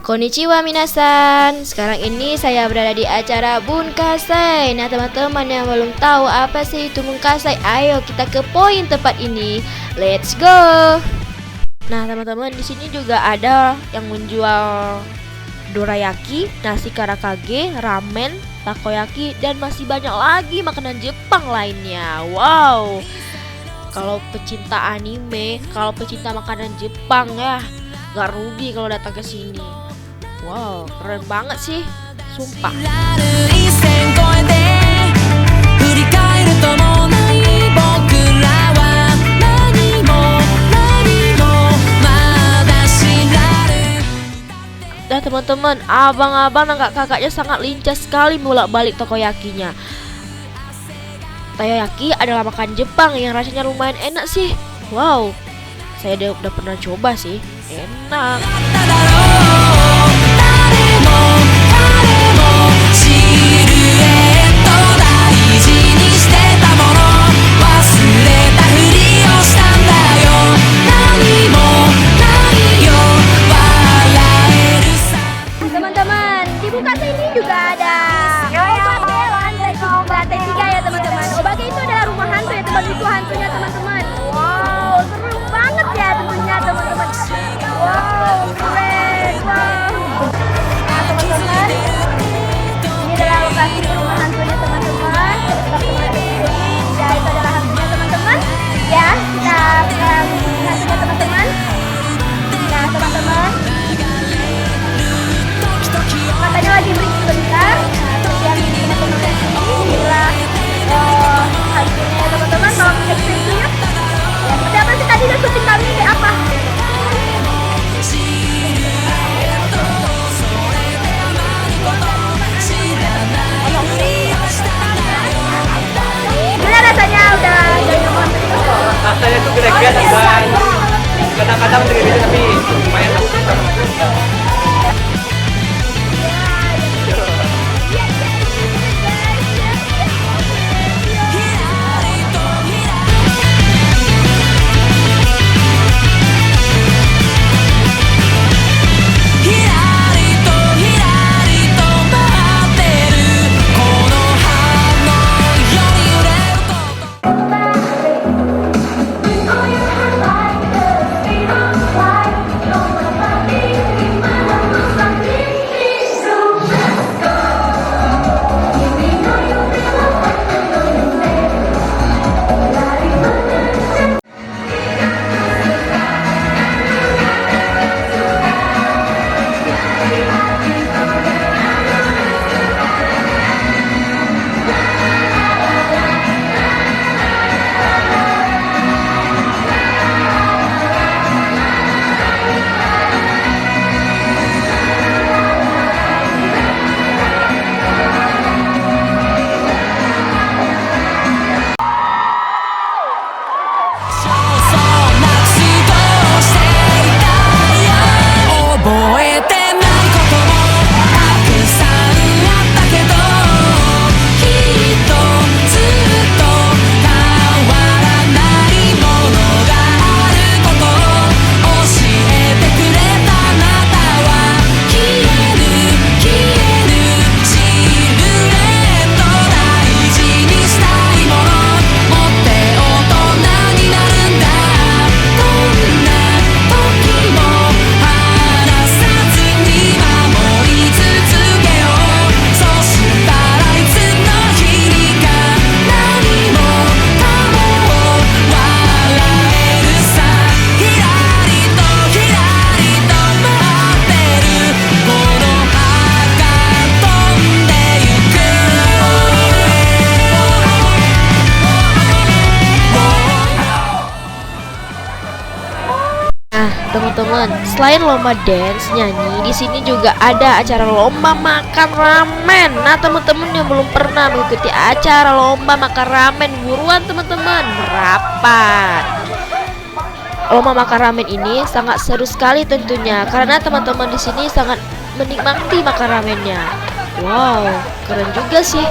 Konnichiwa minasan. Sekarang ini saya berada di acara Bunkasai. Nah teman-teman yang belum tahu apa sih itu Bunkasai, ayo kita ke poin tempat ini. Let's go. Nah teman-teman, di sini juga ada yang menjual dorayaki, nasi karakage, ramen, takoyaki, dan masih banyak lagi makanan Jepang lainnya. Wow. Kalau pecinta anime, kalau pecinta makanan Jepang ya, gak rugi kalau datang ke sini. Wow, keren banget sih, sumpah. Nah teman-teman, abang-abang dan kakaknya sangat lincah sekali bolak-balik takoyakinya. Takoyaki adalah makanan Jepang yang rasanya lumayan enak sih. Wow, saya udah pernah coba sih, enak. Teman-teman, di Bunkasai ini juga ada Obake lantai 3 ya teman-teman. Obake itu adalah rumah hantu ya teman, itu hantunya teman-teman. Wow, seru banget ya tentunya teman-teman. Wow, keren wow. Nah teman-teman, ini adalah lokasi rumah hantunya teman-teman. Ya, itu adalah hantunya teman-teman. Ya, kita hantunya teman-teman. Nah teman-teman, katanya lagi break sebentar. Yang teman-teman ini inilah hantunya teman-teman. Kalau kita pintunya ya seperti apa sih tadi, dan syuting kami kayak apa. Gimana rasanya udah nyoba? Rasanya tuh gede-gede dan kadang-kadang gede-gede tapi lumayan. Teman-teman, selain lomba dance, nyanyi, di sini juga ada acara lomba makan ramen. Nah, teman-teman yang belum pernah mengikuti acara lomba makan ramen, buruan teman-teman, merapat. Lomba makan ramen ini sangat seru sekali tentunya, karena teman-teman di sini sangat menikmati makan ramennya. Wow, keren juga sih.